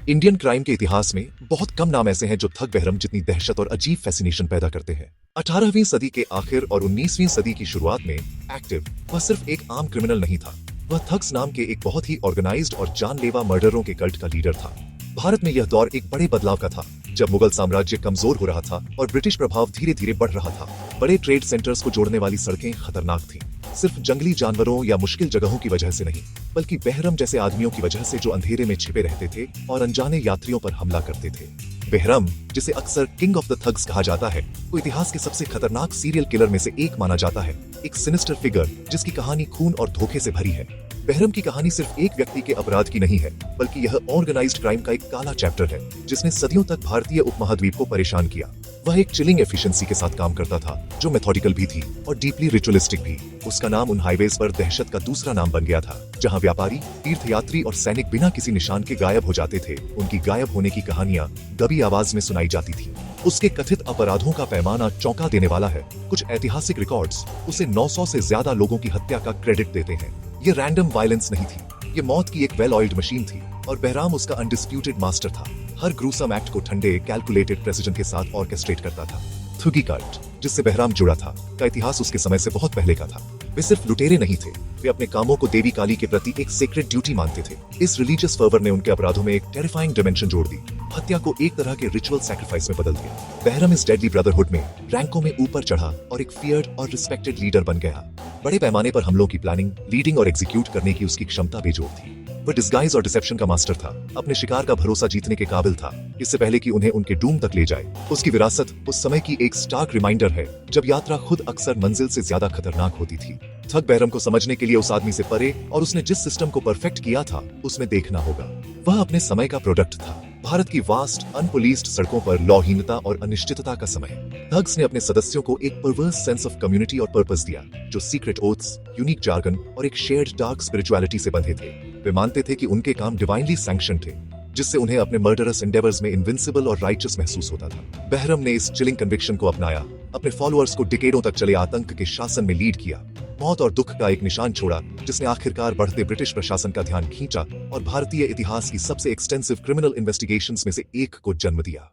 Indian crime के इतिहास में बहुत कम नाम ऐसे हैं जो ठग बहरम जितनी दहशत और अजीब फैसिनेशन पैदा करते हैं। 18वीं सदी के आखिर और 19वीं सदी की शुरुआत में एक्टिव वह सिर्फ एक आम क्रिमिनल नहीं था, वह थग्स नाम के एक बहुत ही ऑर्गेनाइज्ड और जानलेवा मर्डरों के कल्ट का लीडर था। भारत में यह दौर एक बड़े बदलाव का था, जब मुगल साम्राज्य कमजोर हो रहा था और ब्रिटिश प्रभाव धीरे धीरे बढ़ रहा था। बड़े ट्रेड सेंटर्स को जोड़ने वाली सड़कें खतरनाक थीं, सिर्फ जंगली जानवरों या मुश्किल जगहों की वजह से नहीं, बल्कि बहरम जैसे आदमियों की वजह से जो अंधेरे में छिपे रहते थे और अनजाने यात्रियों पर हमला करते थे। बहरम, जिसे अक्सर किंग ऑफ द थग्स कहा जाता है, वो इतिहास के सबसे खतरनाक सीरियल किलर में से एक माना जाता है। एक सिनिस्टर फिगर जिसकी कहानी खून और धोखे से भरी है। बहरम की कहानी सिर्फ एक व्यक्ति के अपराध की नहीं है, बल्कि यह ऑर्गेनाइज्ड क्राइम का एक काला चैप्टर है, जिसने सदियों तक भारतीय उपमहाद्वीप को परेशान किया। वह एक चिलिंग एफिशिएंसी के साथ काम करता था, जो मेथोडिकल भी थी और डीपली रिचुअलिस्टिक भी। उसका नाम उन हाईवेज पर दहशत का दूसरा नाम बन गया था, जहां व्यापारी, तीर्थयात्री और सैनिक बिना किसी निशान के गायब हो जाते थे। उनकी गायब होने की कहानियां दबी आवाज में सुनाई जाती थी। उसके कथित अपराधों का पैमाना चौंका देने वाला है। कुछ ऐतिहासिक रिकॉर्ड्स उसे 900 से ज्यादा लोगों की हत्या का क्रेडिट देते हैं। ये रैंडम वायलेंस नहीं थी, ये मौत की एक वेल ऑयल्ड मशीन थी, और बहराम उसका अनडिस्प्यूटेड मास्टर था। हर ग्रूसम एक्ट को ठंडे कैलकुलेटेड प्रेसिजन के साथ ऑर्केस्ट्रेट करता था। थुगी कल्ट, जिससे बहराम जुड़ा था, का इतिहास उसके समय से बहुत पहले का था। वे सिर्फ लुटेरे नहीं थे, वे अपने कामों को देवी काली के प्रति एक सेक्रेड ड्यूटी मानते थे। इस रिलीजियस फर्वर ने उनके अपराधों में एक टेरिफाइंग डिमेंशन जोड़ दी, हत्या को एक तरह के रिचुअल सैक्रिफाइस में बदल दिया। बहरम इस डेडली ब्रदरहुड में रैंकों में ऊपर चढ़ा और एक फियर्ड और रिस्पेक्टेड लीडर बन गया। बड़े पैमाने पर हमलों की प्लानिंग, लीडिंग और एग्जीक्यूट करने की उसकी क्षमता बेजोड़ थी। वह डिस्गाइज और डिसेप्शन का मास्टर था, अपने शिकार का भरोसा जीतने के काबिल था, इससे पहले कि उन्हें उनके डूम तक ले जाए। उसकी विरासत उस समय की एक स्टार्क रिमाइंडर है, जब यात्रा खुद अक्सर मंजिल से ज्यादा खतरनाक होती थी। ठग बहरम को समझने के लिए उस आदमी से परे और उसने जिस सिस्टम को परफेक्ट किया था, उसमें देखना होगा। वह अपने समय का प्रोडक्ट था, भारत की वास्ट अनपुलिस्ड सड़कों पर लौहीनता और अनिश्चितता का समय। थग्स ने अपने सदस्यों को एक परवर्स सेंस ऑफ कम्युनिटी और पर्पस दिया, जो सीक्रेट ओथ्स, यूनिक जार्गन और एक शेयर्ड डार्क स्पिरिचुअलिटी से बंधे थे। वे मानते थे कि उनके काम डिवाइनली सैंक्शन थे, जिससे उन्हें अपने मर्डरस एंडेवर्स में इनविंसिबल और राइचस महसूस होता था। बहरम ने इस चिलिंग कन्विक्शन को अपनाया, अपने फॉलोअर्स को डिकेडों तक चले आतंक के शासन में लीड किया, मौत और दुख का एक निशान छोड़ा, जिसने आखिरकार बढ़ते ब्रिटिश प्रशासन का ध्यान खींचा और भारतीय इतिहास की सबसे एक्सटेंसिव क्रिमिनल इन्वेस्टिगेशंस में से एक को जन्म दिया।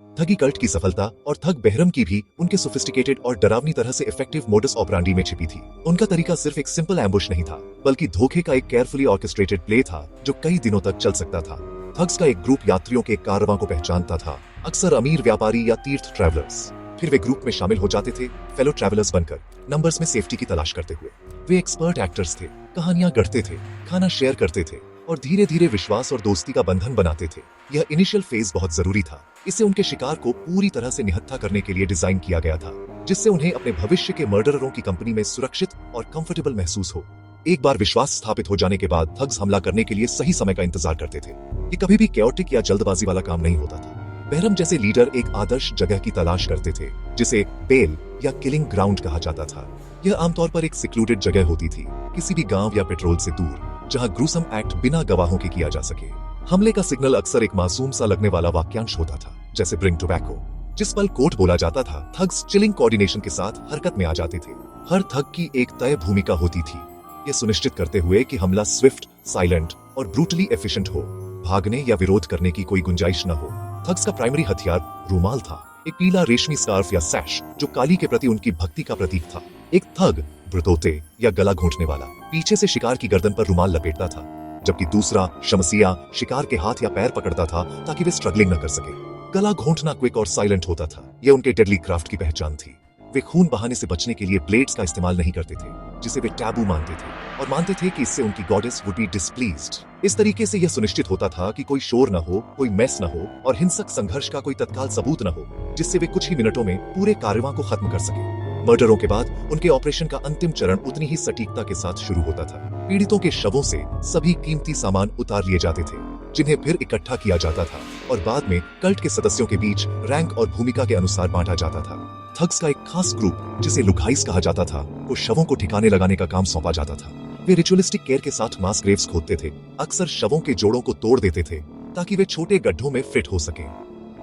ठगी कल्ट की सफलता और ठग बहरम की भी उनके सोफिस्टिकेटेड और डरावनी तरह से इफेक्टिव मोडस ऑपरेंडी में छिपी थी। उनका तरीका सिर्फ एक सिंपल एम्बुश नहीं था, बल्कि धोखे का एक केयरफुली ऑर्केस्ट्रेटेड प्ले था, जो कई दिनों तक चल सकता था। ठग्स का एक ग्रुप यात्रियों के कारवां को पहचानता था, अक्सर अमीर व्यापारी या तीर्थ ट्रैवलर्स। फिर वे ग्रुप में शामिल हो जाते थे, फेलो ट्रैवलर्स बनकर, नंबर्स में सेफ्टी की तलाश करते हुए। वे एक्सपर्ट एक्टर्स थे, कहानियां गढ़ते थे, खाना शेयर करते थे और धीरे धीरे विश्वास और दोस्ती का बंधन बनाते थे। यह इनिशियल फेज बहुत जरूरी था, इससे उनके शिकार को पूरी तरह से निहत्था करने के लिए डिजाइन किया गया था, जिससे उन्हें अपने भविष्य के मर्डररों की कंपनी में सुरक्षित और कंफर्टेबल महसूस हो। एक बार विश्वास स्थापित हो जाने के बाद ठग्स हमला करने के लिए सही समय का इंतजार करते थे। ये कभी भी कैओटिक या जल्दबाजी वाला काम नहीं होता था। बहरम जैसे लीडर एक आदर्श जगह की तलाश करते थे, जिसे बेल या किलिंग ग्राउंड कहा जाता था। यह आमतौर पर एक सिक्लूडेड जगह होती थी, किसी भी गांव या पेट्रोल से दूर, जहां ग्रूसम एक्ट बिना गवाहों के किया जा सके। हमले का सिग्नल अक्सर एक मासूम सा लगने वाला वाक्यांश होता था, जैसे ब्रिंग टोबैको। जिस पल कोड बोला जाता था, ठग्स चिलिंग कोऑर्डिनेशन के साथ हरकत में आ जाते थे। हर ठग की एक तय भूमिका होती थी, यह सुनिश्चित करते हुए कि हमला स्विफ्ट, साइलेंट और ब्रूटली एफिशिएंट हो, भागने या विरोध करने की कोई गुंजाइश न हो। ठग्स का प्राइमरी हथियार रूमाल था, एक पीला रेशमी स्कार्फ या सैश, जो काली के प्रति उनकी भक्ति का प्रतीक था। एक ठग ब्रतोते या गला घोंटने वाला पीछे से शिकार की गर्दन पर रूमाल लपेटता था, जबकि दूसरा शमसिया शिकार के हाथ या पैर पकड़ता था ताकि वे स्ट्रगलिंग न कर सके। गला घोंटना क्विक और साइलेंट होता था, यह उनके डेडली क्राफ्ट की पहचान थी। वे खून बहाने से बचने के लिए ब्लेड्स का इस्तेमाल नहीं करते थे, जिसे वे टैबू मानते थे, और मानते थे कि इससे उनकी गॉडेस वुड बी डिस्प्लीज्ड। इस तरीके से यह सुनिश्चित होता था कि कोई शोर न हो, कोई मेस न हो और हिंसक संघर्ष का कोई तत्काल सबूत न हो, जिससे वे कुछ ही मिनटों में पूरे कारवां को खत्म कर सके। मर्डरों के बाद उनके ऑपरेशन का अंतिम चरण उतनी ही सटीकता के साथ शुरू होता था। पीड़ितों के शवों से सभी कीमती सामान उतार लिए जाते थे, जिन्हें फिर इकट्ठा किया जाता था और बाद में कल्ट के सदस्यों के बीच रैंक और भूमिका के अनुसार बांटा जाता था। ठग्स का एक खास ग्रुप, जिसे लुखाइस कहा जाता था, को शवों को ठिकाने लगाने का काम सौंपा जाता था। वे रिचुअलिस्टिक केयर के साथ मास ग्रेव्स खोदते थे, अक्सर शवों के जोड़ों को तोड़ देते थे ताकि वे छोटे गड्ढों में फिट हो सके।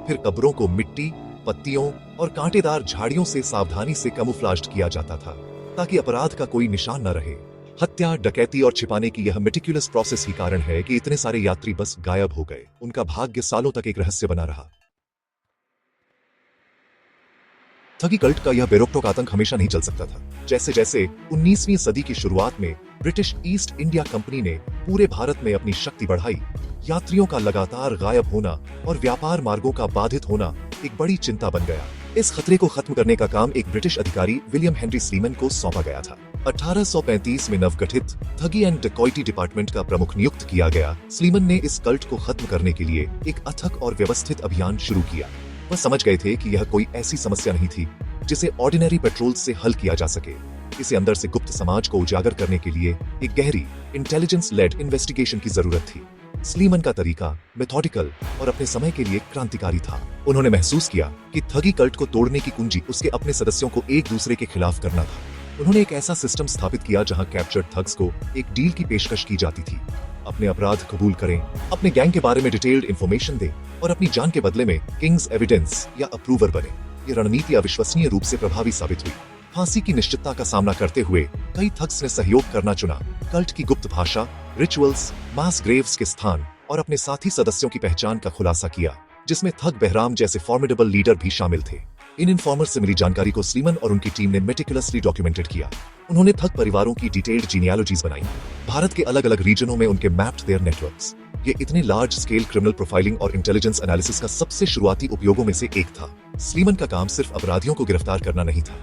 फिर कब्रों को मिट्टी, पत्तियों और कांटेदार झाड़ियों से सावधानी से कैमोफ्लेज्ड किया जाता था, ताकि अपराध का कोई निशान न रहे। हत्या, डकैती और छिपाने की यह मेटिकुलस प्रोसेस ही कारण है कि इतने सारे यात्री बस गायब हो गए। उनका भाग्य सालों तक एक रहस्य बना रहा। ठगी कल्ट का यह बेरोकटोक आतंक हमेशा नहीं चल सकता था। जैसे जैसे 19वीं सदी की शुरुआत में ब्रिटिश ईस्ट इंडिया कंपनी ने पूरे भारत में अपनी शक्ति बढ़ाई, यात्रियों का लगातार गायब होना और व्यापार मार्गों का बाधित होना एक बड़ी चिंता बन गया। इस खतरे को खत्म करने का काम एक ब्रिटिश अधिकारी विलियम हेनरी स्लीमन को सौंपा गया था। 1835 में नवगठित ठगी एंड डकैती डिपार्टमेंट का प्रमुख नियुक्त किया गया स्लीमन ने इस कल्ट को खत्म करने के लिए एक अथक और व्यवस्थित अभियान शुरू किया। वह समझ गए थे कि यह कोई ऐसी समस्या नहीं थी जिसे ऑर्डिनरी पेट्रोल से हल किया जा सके। इसे अंदर से गुप्त समाज को उजागर करने के लिए एक गहरी इंटेलिजेंस लेड इन्वेस्टिगेशन की जरूरत थी। स्लीमन का तरीका मेथोडिकल और अपने समय के लिए क्रांतिकारी था। उन्होंने महसूस किया कि ठगी कल्ट को तोड़ने की कुंजी उसके अपने सदस्यों को एक दूसरे के खिलाफ करना था। उन्होंने एक ऐसा सिस्टम स्थापित किया जहां कैप्चर्ड ठग्स को एक डील की पेशकश की जाती थी। अपने अपराध कबूल करें, अपने गैंग के बारे में डिटेल्ड इंफॉर्मेशन दें और अपनी जान के बदले में किंग्स एविडेंस या अप्रूवर बने। ये रणनीति अविश्वसनीय रूप से प्रभावी साबित हुई। फांसी की निश्चितता का सामना करते हुए कई ठग्स ने सहयोग करना चुना। कल्ट की गुप्त भाषा, रिचुअल्स, मास ग्रेव्स के स्थान और अपने साथी सदस्यों की पहचान का खुलासा किया, जिसमें ठग बहराम जैसे फॉर्मिडेबल लीडर भी शामिल थे। इन इन्फॉर्मर से मिली जानकारी को स्लीमन और उनकी टीम ने मेटिकुलसली डॉक्यूमेंटेड किया। उन्होंने ठग परिवारों की डिटेल्ड जीनियोलॉजीज बनाई, भारत के अलग अलग रीजनों में उनके मैप्ड देयर नेटवर्क्स। ये इतने लार्ज स्केल क्रिमिनल प्रोफाइलिंग और इंटेलिजेंस एनालिसिस का सबसे शुरुआती उपयोगों में से एक था। स्लीमन का काम सिर्फ अपराधियों को गिरफ्तार करना नहीं था,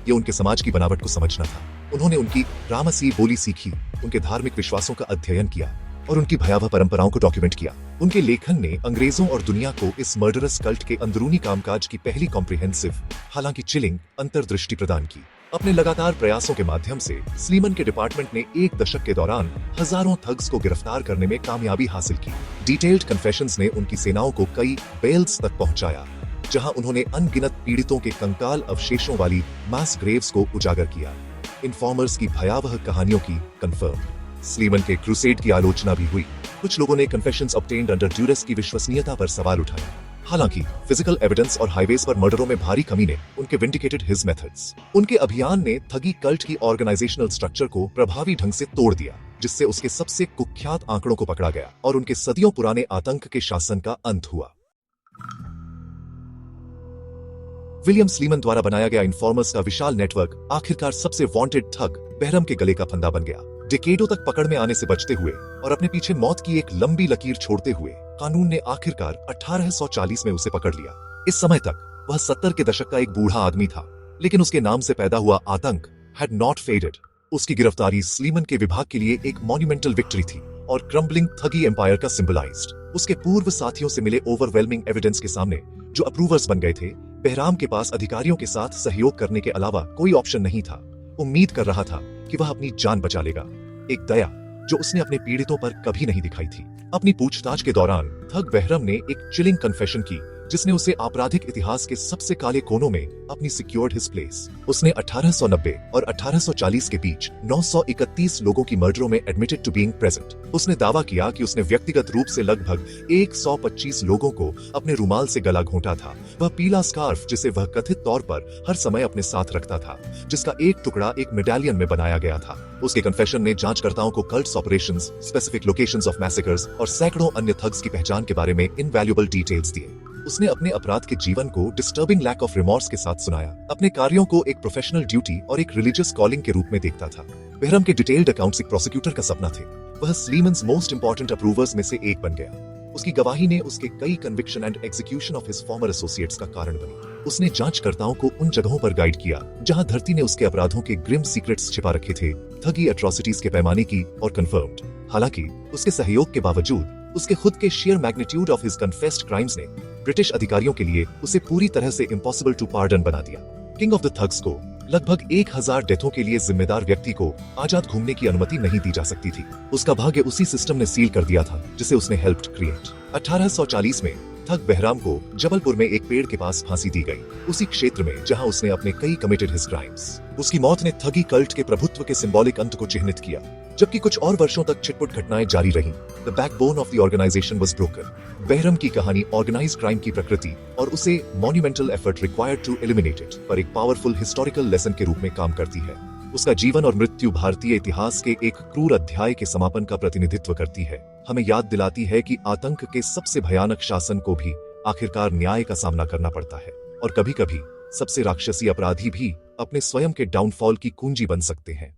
ये उनके समाज की बनावट को समझना था। उन्होंने उनकी रामसी बोली सीखी, उनके धार्मिक विश्वासों का अध्ययन किया और उनकी भयावह परंपराओं को डॉक्यूमेंट किया। उनके लेखन ने अंग्रेजों और दुनिया को इस मर्डरस कल्ट के अंदरूनी कामकाज की पहली कॉम्प्रिहेंसिव, हालांकि चिलिंग, अंतर्दृष्टि प्रदान की। अपने लगातार प्रयासों के माध्यम से स्लीमन के डिपार्टमेंट ने एक दशक के दौरान हजारों ठग्स को गिरफ्तार करने में कामयाबी हासिल की। डिटेल्ड कन्फेशंस ने उनकी सेनाओं को कई बेल्स तक पहुंचाया, जहां उन्होंने अनगिनत पीड़ितों के कंकाल अवशेषों वाली मास ग्रेव्स को उजागर किया। इन्फॉर्मर्स की भयावह कहानियों की कंफर्म। स्लीमन के क्रूसेड की आलोचना भी हुई। कुछ लोगों ने कन्फेशंस ऑब्टेन्ड अंडर ड्यूरेस की विश्वसनीयता पर सवाल उठाया। हालांकि फिजिकल एविडेंस और हाईवेज पर मर्डरों में भारी कमी ने उनके विंडिकेटेड हिज मेथड्स। उनके अभियान ने ठगी कल्ट की ऑर्गेनाइजेशनल स्ट्रक्चर को प्रभावी ढंग से तोड़ दिया, जिससे उसके सबसे कुख्यात आंकड़ों को पकड़ा गया और उनके सदियों पुराने आतंक के शासन का अंत हुआ। विलियम स्लीमन द्वारा बनाया गया इन्फॉर्मर्स का विशाल नेटवर्क आखिरकार सबसे वांटेड ठग बहरम के गले का फंदा बन गया। डेकेडों तक पकड़ में आने से बचते हुए और अपने पीछे मौत की एक लंबी लकीर छोड़ते हुए कानून ने आखिरकार 1840 में उसे पकड़ लिया। इस समय तक वह 70 के दशक का एक बूढ़ा आदमी था, लेकिन उसके नाम से पैदा हुआ आतंक हैड नॉट फेडेड। उसकी गिरफ्तारी स्लीमन के विभाग के लिए एक मॉन्यूमेंटल विक्ट्री थी और क्रम्बलिंग ठगी एम्पायर का सिंबलाइज्ड। उसके पूर्व साथियों से मिले ओवरवेलमिंग एविडेंस के सामने, जो अप्रूवर्स बन गए थे, बहराम के पास अधिकारियों के साथ सहयोग करने के अलावा कोई ऑप्शन नहीं था। उम्मीद कर रहा था कि वह अपनी जान बचा लेगा, एक दया जो उसने अपने पीड़ितों पर कभी नहीं दिखाई थी। अपनी पूछताछ के दौरान ठग बहरम ने एक चिलिंग कन्फेशन की, जिसने उसे आपराधिक इतिहास के सबसे काले कोनों में अपनी सिक्योर्ड हिज प्लेस। उसने 1890 और 1840 के बीच 931 लोगों की मर्डरों में एडमिटेड टू बीइंग प्रेजेंट। उसने दावा किया कि उसने व्यक्तिगत रूप से लगभग 125 लोगों को अपने रुमाल से गला घोंटा था। वह पीला स्कार्फ, जिसे वह कथित तौर पर हर समय अपने साथ रखता था, जिसका एक टुकड़ा एक मेडालियन में बनाया गया था। उसके कन्फेशन ने जांचकर्ताओं को cults operations, specific locations of massacres और सैकड़ों अन्य ठग्स की पहचान के बारे में इनवैल्यूएबल डिटेल्स दिए। उसने अपने अपराध के जीवन को डिस्टर्बिंग लैक ऑफ रिमॉर्स के साथ सुनाया, अपने कार्यों को एक प्रोफेशनल ड्यूटी और एक रिलीजियस कॉलिंग के रूप में देखता था। बहरम के डिटेल्ड अकाउंट्स एक प्रोसिक्यूटर का सपना थे। वह स्लीमन्स मोस्ट इंपॉर्टेंट अप्रूवर्स में से एक बन गया। उसकी गवाही ने उसके कई conviction and execution of his farmer associates का कारण बनी। उसने जांचकर्ताओं को उन जगहों पर गाइड किया जहां धरती ने उसके अपराधों के ग्रिम सीक्रेट्स छिपा रखे थे, ठगी एट्रोसिटीज के पैमाने की और कंफर्म्ड। हालांकि उसके सहयोग के बावजूद उसके खुद के share magnitude of his confessed crimes ने ब्रिटिश अधिकारियों के लिए उसे पूरी तरह से इम्पॉसिबल टू पार्डन बना दिया। किंग ऑफ द ठग्स को लगभग 1000 डेथों के लिए जिम्मेदार व्यक्ति को आजाद घूमने की अनुमति नहीं दी जा सकती थी। उसका भाग्य उसी सिस्टम ने सील कर दिया था जिसे उसने हेल्प्ड क्रिएट। 1840 में ठग बहराम को जबलपुर में एक पेड़ के पास फांसी दी गई, उसी क्षेत्र में जहां उसने अपने कई कमिटेड हिज क्राइम्स। उसकी मौत ने ठगी कल्ट के प्रभुत्व के सिंबॉलिक अंत को चिह्नित किया, जबकि कुछ और वर्षों तक छिटपुट घटनाएं जारी रहीं। The backbone of the organization was broken. Behram की कहानी ऑर्गेनाइज्ड क्राइम की प्रकृति और उसे monumental effort required to eliminate it पर एक पावरफुल हिस्टोरिकल लेसन के रूप में काम करती है। उसका जीवन और मृत्यु भारतीय इतिहास के एक क्रूर अध्याय के समापन का प्रतिनिधित्व करती है, हमें याद दिलाती है कि आतंक के सबसे भयानक शासन को भी आखिरकार न्याय का सामना करना पड़ता है, और कभी-कभी सबसे राक्षसी अपराधी भी अपने स्वयं के डाउनफॉल की कुंजी बन सकते हैं।